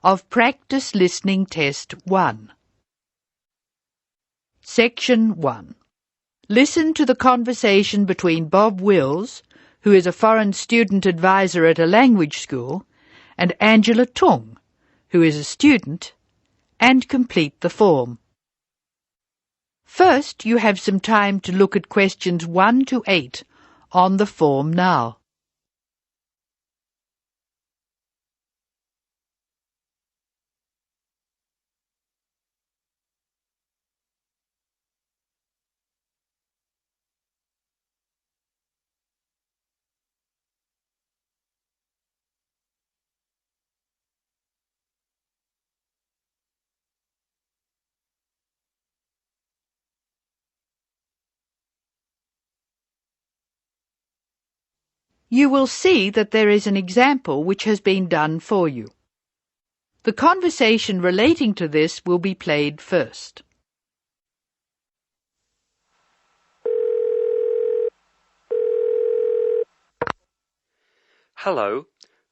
of Practice Listening Test 1. Section 1. Listen to the conversation between Bob Wills, who is a foreign student advisor at a language school, and Angela Tung, who is a student, and complete the form. First, you have some time to look at questions 1 to 8 on the form now. You will see that there is an example which has been done for you. The conversation relating to this will be played first. Hello,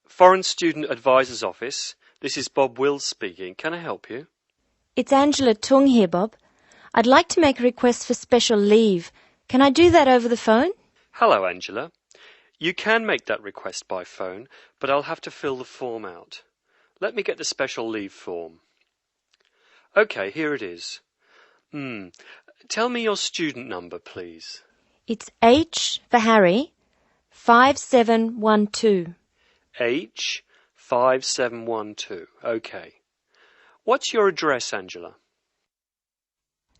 Foreign Student Advisor's Office. This is Bob Wills speaking. Can I help you? It's Angela Tung here, Bob. I'd like to make a request for special leave. Can I do that over the phone? Hello, Angela. You can make that request by phone, but I'll have to fill the form out. Let me get the special leave form. OK, here it is. Tell me your student number, please. It's H for Harry, 5712. H 5712. OK. What's your address, Angela?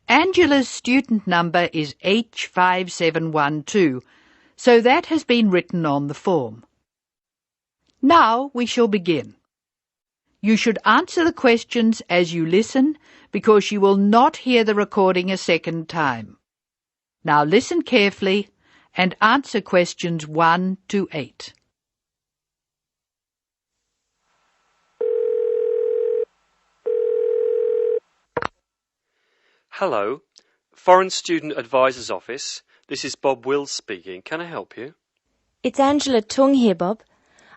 Angela's student number is H5712, so that has been written on the form. Now we shall begin. You should answer the questions as you listen, because you will not hear the recording a second time. Now listen carefully and answer questions 1 to 8. Hello, Foreign Student Advisor's Office. This is Bob Wills speaking. Can I help you? It's Angela Tung here, Bob.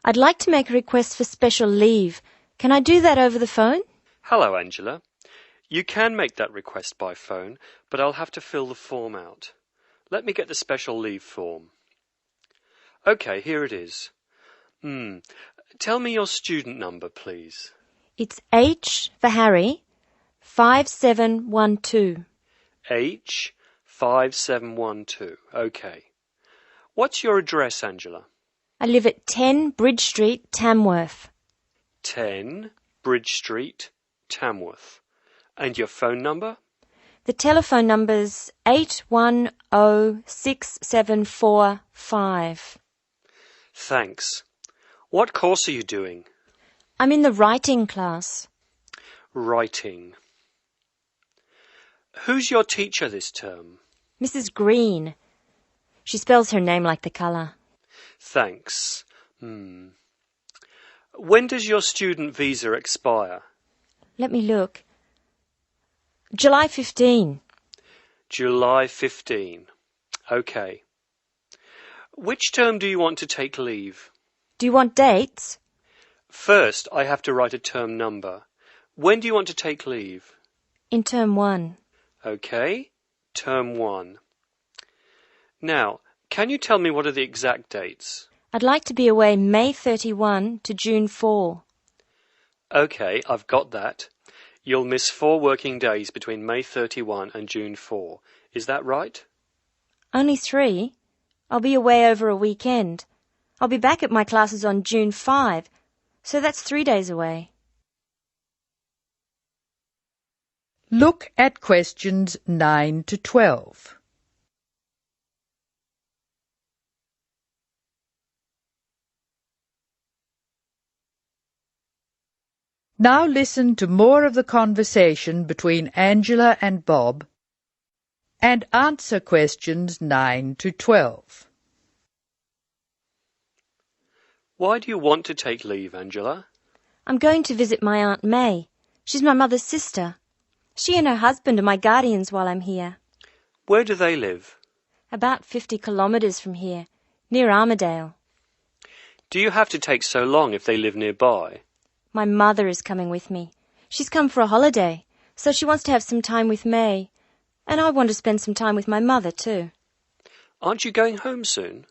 I'd like to make a request for special leave. Can I do that over the phone? Hello, Angela. You can make that request by phone, but I'll have to fill the form out. Let me get the special leave form. OK, here it is. Tell me your student number, please. It's H for Harry, 5712. H 5712. OK. What's your address, Angela? I live at 10 Bridge Street, Tamworth. 10 Bridge Street, Tamworth. And your phone number? The telephone number's 810675. Thanks. What course are you doing? I'm in the writing class. Writing. Who's your teacher this term? Mrs. Green. She spells her name like the colour. Thanks. When does your student visa expire? Let me look. July 15. July 15. OK. Which term do you want to take leave? Do you want dates? First, I have to write a term number. When do you want to take leave? In term 1. OK. Term 1. Now, can you tell me what are the exact dates? I'd like to be away May 31 to June 4. OK, I've got that. You'll miss 4 working days between May 31 and June 4. Is that right? Only 3. I'll be away over a weekend. I'll be back at my classes on June 5, so that's 3 days away. Look at questions 9 to 12. Now listen to more of the conversation between Angela and Bob and answer questions 9 to 12. Why do you want to take leave, Angela? I'm going to visit my Aunt May. She's my mother's sister. She and her husband are my guardians while I'm here. Where do they live? About 50 kilometres from here, near Armadale. Do you have to take so long if they live nearby? My mother is coming with me. She's come for a holiday, so she wants to have some time with May. And I want to spend some time with my mother too. Aren't you going home soon?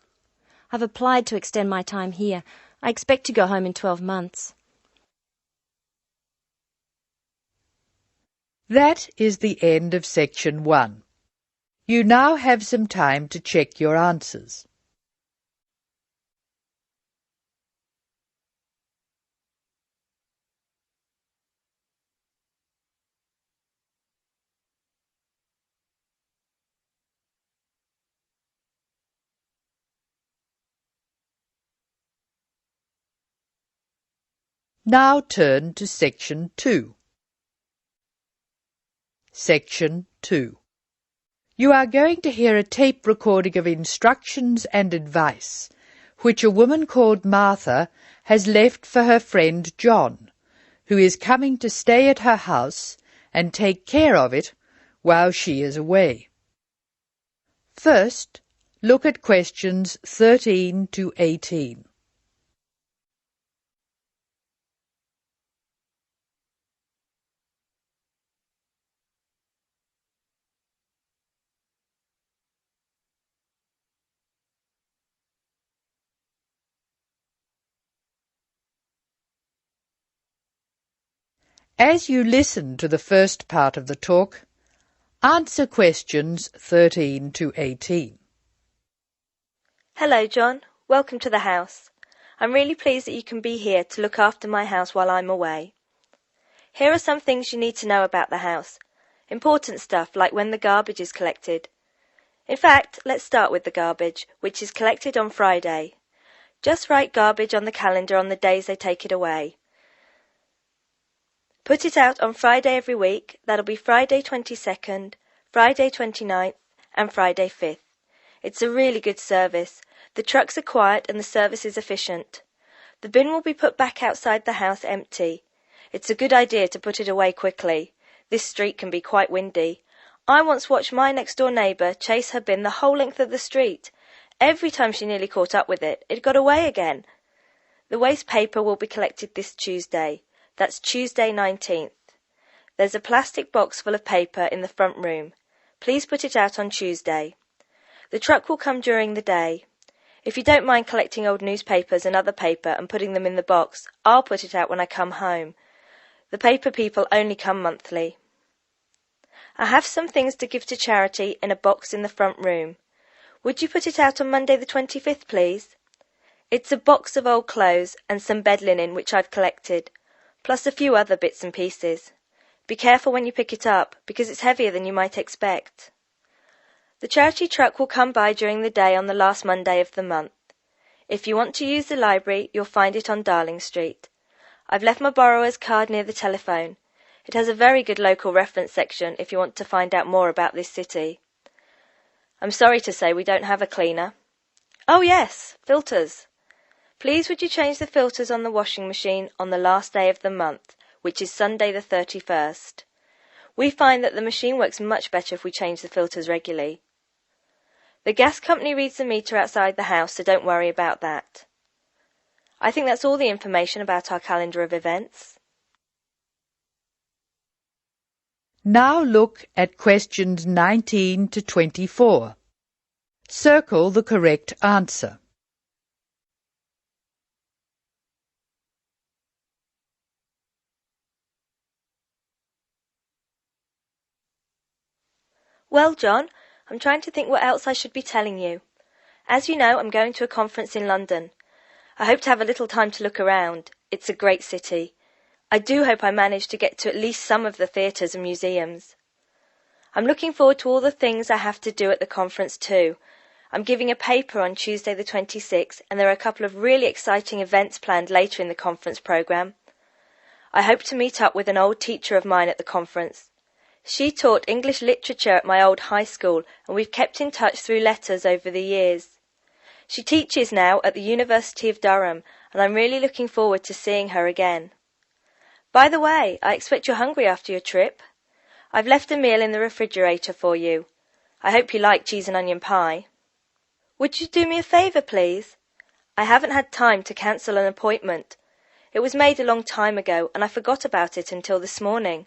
I've applied to extend my time here. I expect to go home in 12 months. That is the end of section 1. You now have some time to check your answers. Now turn to section 2. Section 2. You are going to hear a tape recording of instructions and advice which a woman called Martha has left for her friend John, who is coming to stay at her house and take care of it while she is away. First, look at questions 13 to 18. As you listen to the first part of the talk, answer questions 13 to 18. Hello, John. Welcome to the house. I'm really pleased that you can be here to look after my house while I'm away. Here are some things you need to know about the house. Important stuff like when the garbage is collected. In fact, let's start with the garbage, which is collected on Friday. Just write garbage on the calendar on the days they take it away. Put it out on Friday every week. That'll be Friday 22nd, Friday 29th, and Friday 5th. It's a really good service. The trucks are quiet and the service is efficient. The bin will be put back outside the house empty. It's a good idea to put it away quickly. This street can be quite windy. I once watched my next-door neighbour chase her bin the whole length of the street. Every time she nearly caught up with it, it got away again. The waste paper will be collected this Tuesday. That's Tuesday 19th. There's a plastic box full of paper in the front room. Please put it out on Tuesday. The truck will come during the day. If you don't mind collecting old newspapers and other paper and putting them in the box, I'll put it out when I come home. The paper people only come monthly. I have some things to give to charity in a box in the front room. Would you put it out on Monday the 25th, please? It's a box of old clothes and some bed linen which I've collected, plus a few other bits and pieces. Be careful when you pick it up, because it's heavier than you might expect. The charity truck will come by during the day on the last Monday of the month. If you want to use the library, you'll find it on Darling Street. I've left my borrower's card near the telephone. It has a very good local reference section if you want to find out more about this city. I'm sorry to say we don't have a cleaner. Oh yes, filters. Please would you change the filters on the washing machine on the last day of the month, which is Sunday the 31st. We find that the machine works much better if we change the filters regularly. The gas company reads the meter outside the house, so don't worry about that. I think that's all the information about our calendar of events. Now look at questions 19 to 24. Circle the correct answer. Well, John, I'm trying to think what else I should be telling you. As you know, I'm going to a conference in London. I hope to have a little time to look around. It's a great city. I do hope I manage to get to at least some of the theatres and museums. I'm looking forward to all the things I have to do at the conference too. I'm giving a paper on Tuesday the 26th, and there are a couple of really exciting events planned later in the conference programme. I hope to meet up with an old teacher of mine at the conference. She taught English literature at my old high school, and we've kept in touch through letters over the years. She teaches now at the University of Durham, and I'm really looking forward to seeing her again. By the way, I expect you're hungry after your trip. I've left a meal in the refrigerator for you. I hope you like cheese and onion pie. Would you do me a favour, please? I haven't had time to cancel an appointment. It was made a long time ago and I forgot about it until this morning.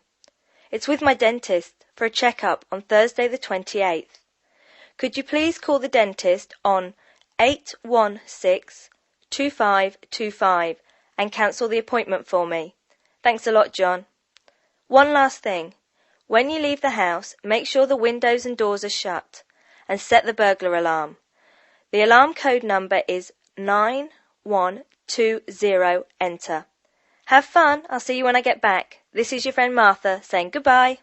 It's with my dentist for a check-up on Thursday the 28th. Could you please call the dentist on 816-2525 and cancel the appointment for me? Thanks a lot, John. One last thing. When you leave the house, make sure the windows and doors are shut and set the burglar alarm. The alarm code number is 9120, enter. Have fun. I'll see you when I get back. This is your friend Martha saying goodbye.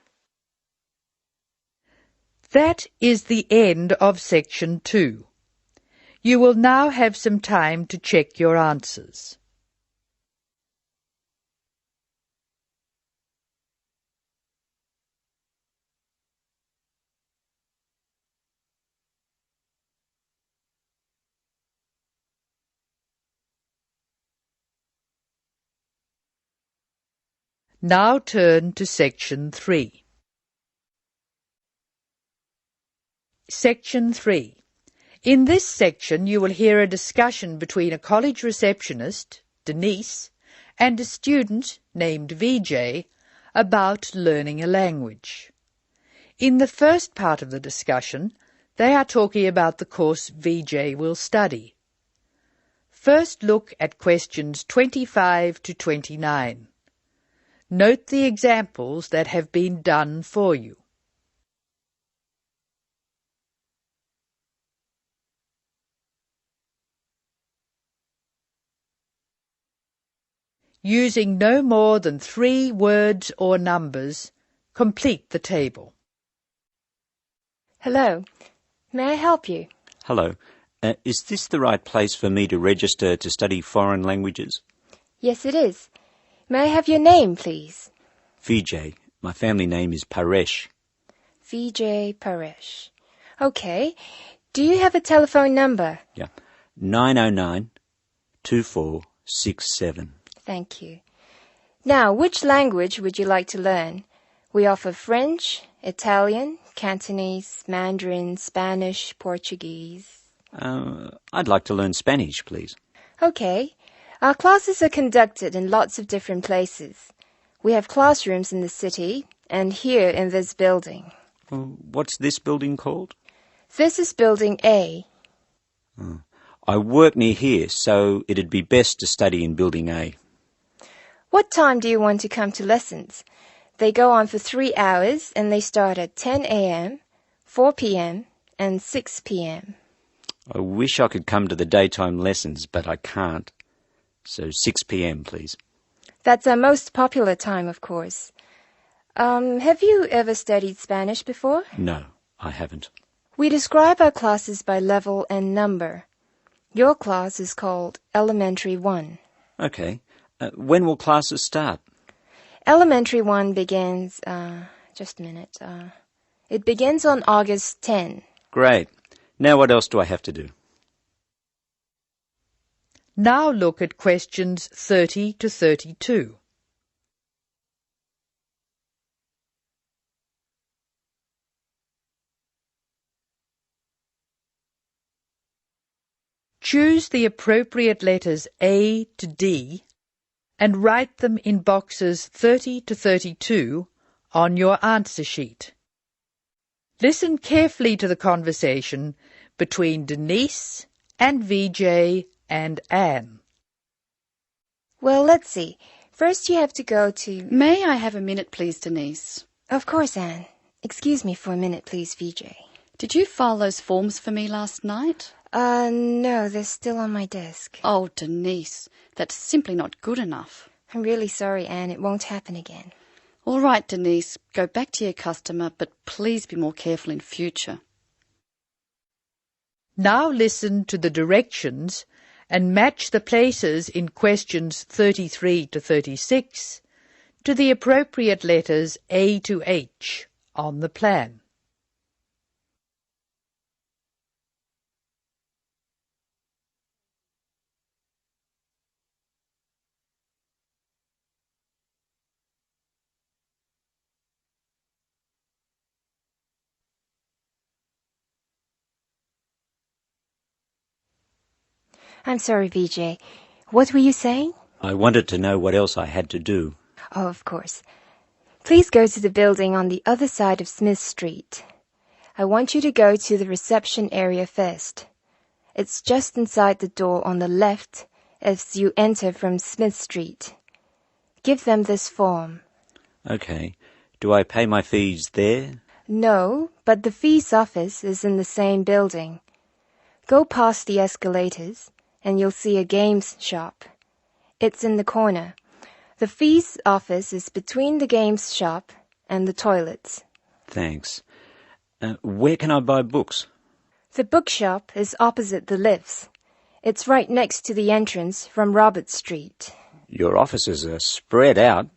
That is the end of section 2. You will now have some time to check your answers. Now turn to section 3. Section 3. In this section you will hear a discussion between a college receptionist, Denise, and a student named VJ about learning a language. In the first part of the discussion, they are talking about the course VJ will study. First look at questions 25 to 29. Note the examples that have been done for you. Using no more than 3 words or numbers, complete the table. Hello. May I help you? Hello. Is this the right place for me to register to study foreign languages? Yes, it is. May I have your name, please? Vijay. My family name is Paresh. Vijay Paresh. Okay. Do you have a telephone number? Yeah. 909-2467. Thank you. Now, which language would you like to learn? We offer French, Italian, Cantonese, Mandarin, Spanish, Portuguese. I'd like to learn Spanish, please. Okay. Our classes are conducted in lots of different places. We have classrooms in the city and here in this building. What's this building called? This is Building A. I work near here, so it'd be best to study in Building A. What time do you want to come to lessons? They go on for 3 hours and they start at 10 a.m., 4 p.m. and 6 p.m. I wish I could come to the daytime lessons, but I can't. So 6 p.m, please. That's our most popular time, of course. Have you ever studied Spanish before? No, I haven't. We describe our classes by level and number. Your class is called Elementary 1. Okay. When will classes start? Elementary 1 begins, just a minute. It begins on August 10. Great. Now what else do I have to do? Now look at questions 30 to 32. Choose the appropriate letters A to D and write them in boxes 30 to 32 on your answer sheet. Listen carefully to the conversation between Denise and VJ and Anne. Well, let's see. First you have to go to... May I have a minute, please, Denise? Of course, Anne. Excuse me for a minute, please, VJ. Did you file those forms for me last night? No, they're still on my desk. Oh, Denise, that's simply not good enough. I'm really sorry, Anne. It won't happen again. All right, Denise, go back to your customer, but please be more careful in future. Now listen to the directions and match the places in questions 33 to 36 to the appropriate letters A to H on the plan. I'm sorry, VJ. What were you saying? I wanted to know what else I had to do. Oh, of course. Please go to the building on the other side of Smith Street. I want you to go to the reception area first. It's just inside the door on the left as you enter from Smith Street. Give them this form. Okay. Do I pay my fees there? No, but the fees office is in the same building. Go past the escalators and you'll see a games shop. It's in the corner. The fees office is between the games shop and the toilets. Thanks. Where can I buy books? The bookshop is opposite the lifts. It's right next to the entrance from Robert Street. Your offices are spread out.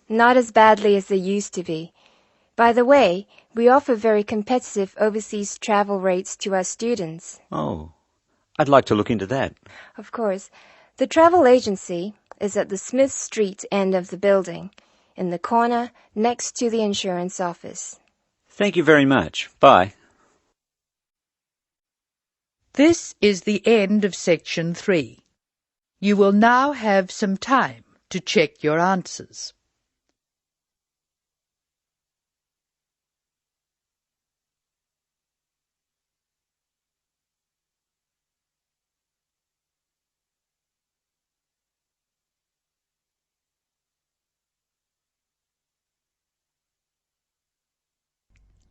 Not as badly as they used to be. By the way, we offer very competitive overseas travel rates to our students. Oh, I'd like to look into that. Of course. The travel agency is at the Smith Street end of the building, in the corner next to the insurance office. Thank you very much. Bye. This is the end of section 3. You will now have some time to check your answers.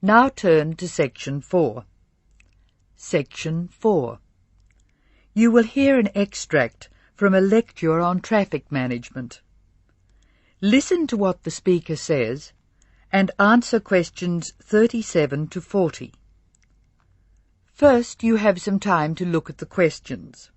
Now turn to section 4. Section 4. You will hear an extract from a lecture on traffic management. Listen to what the speaker says and answer questions 37 to 40. First, you have some time to look at the questions.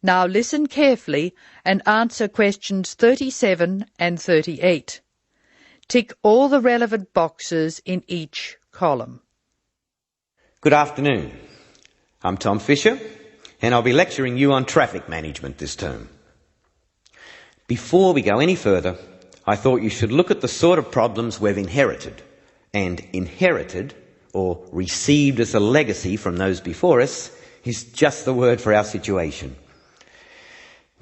Now listen carefully and answer questions 37 and 38. Tick all the relevant boxes in each column. Good afternoon. I'm Tom Fisher, and I'll be lecturing you on traffic management this term. Before we go any further, I thought you should look at the sort of problems we've inherited. And inherited, or received as a legacy from those before us, is just the word for our situation.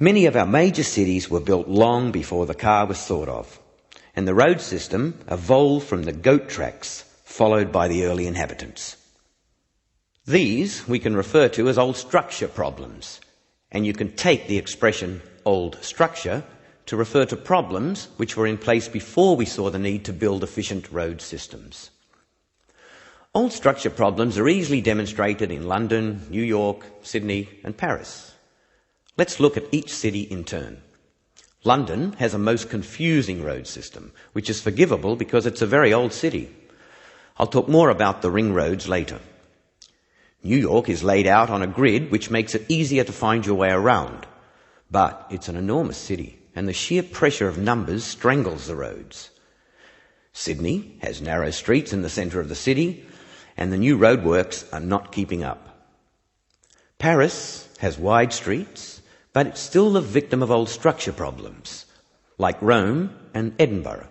Many of our major cities were built long before the car was thought of, and the road system evolved from the goat tracks followed by the early inhabitants. These we can refer to as old structure problems, and you can take the expression old structure to refer to problems which were in place before we saw the need to build efficient road systems. Old structure problems are easily demonstrated in London, New York, Sydney and Paris. Let's look at each city in turn. London has a most confusing road system, which is forgivable because it's a very old city. I'll talk more about the ring roads later. New York is laid out on a grid which makes it easier to find your way around. But it's an enormous city, and the sheer pressure of numbers strangles the roads. Sydney has narrow streets in the centre of the city, and the new roadworks are not keeping up. Paris has wide streets, but it's still the victim of old structure problems, like Rome and Edinburgh.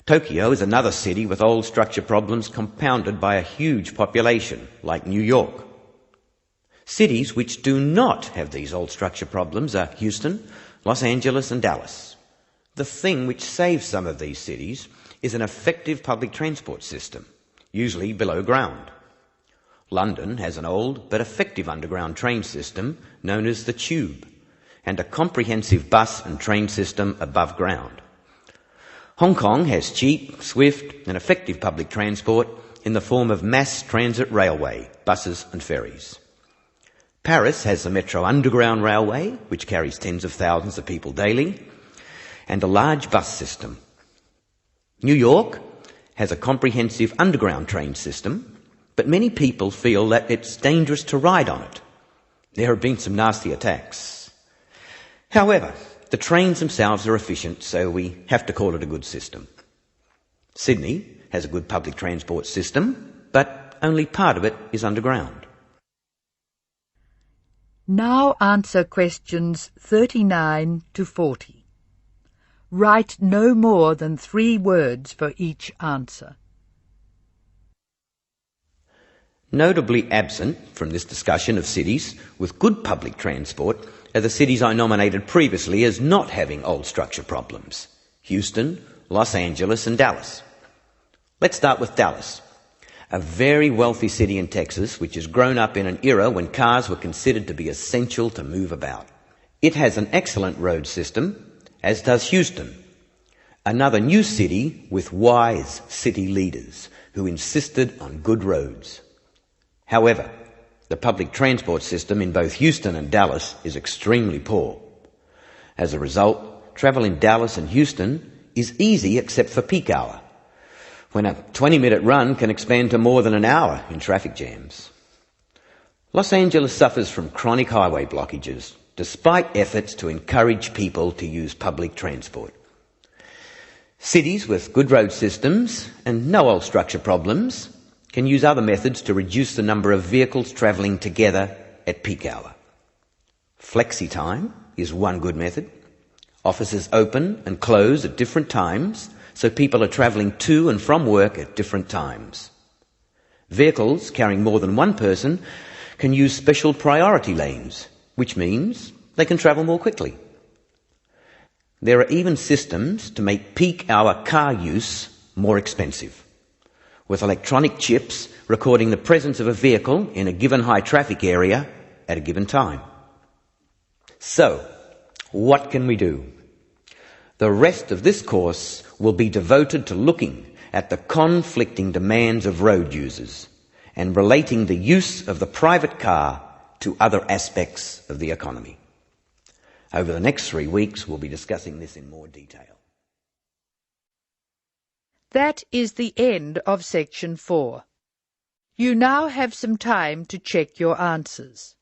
Tokyo is another city with old structure problems compounded by a huge population, like New York. Cities which do not have these old structure problems are Houston, Los Angeles and Dallas. The thing which saves some of these cities is an effective public transport system, usually below ground. London has an old but effective underground train system known as the Tube, and a comprehensive bus and train system above ground. Hong Kong has cheap, swift and effective public transport in the form of mass transit railway, buses and ferries. Paris has the Metro Underground Railway, which carries tens of thousands of people daily, and a large bus system. New York has a comprehensive underground train system, but many people feel that it's dangerous to ride on it. There have been some nasty attacks. However, the trains themselves are efficient, so we have to call it a good system. Sydney has a good public transport system, but only part of it is underground. Now answer questions 39 to 40. Write no more than 3 words for each answer. Notably absent from this discussion of cities with good public transport are the cities I nominated previously as not having old structure problems: Houston, Los Angeles and Dallas. Let's start with Dallas, a very wealthy city in Texas which has grown up in an era when cars were considered to be essential to move about. It has an excellent road system, as does Houston, another new city with wise city leaders who insisted on good roads. However, the public transport system in both Houston and Dallas is extremely poor. As a result, travel in Dallas and Houston is easy except for peak hour, when a 20-minute run can expand to more than an hour in traffic jams. Los Angeles suffers from chronic highway blockages, despite efforts to encourage people to use public transport. Cities with good road systems and no old structure problems can use other methods to reduce the number of vehicles travelling together at peak hour. Flexi time is one good method. Offices open and close at different times, so people are travelling to and from work at different times. Vehicles carrying more than one person can use special priority lanes, which means they can travel more quickly. There are even systems to make peak hour car use more expensive, with electronic chips recording the presence of a vehicle in a given high traffic area at a given time. So, what can we do? The rest of this course will be devoted to looking at the conflicting demands of road users and relating the use of the private car to other aspects of the economy. Over the next 3 weeks, we'll be discussing this in more detail. That is the end of section 4. You now have some time to check your answers.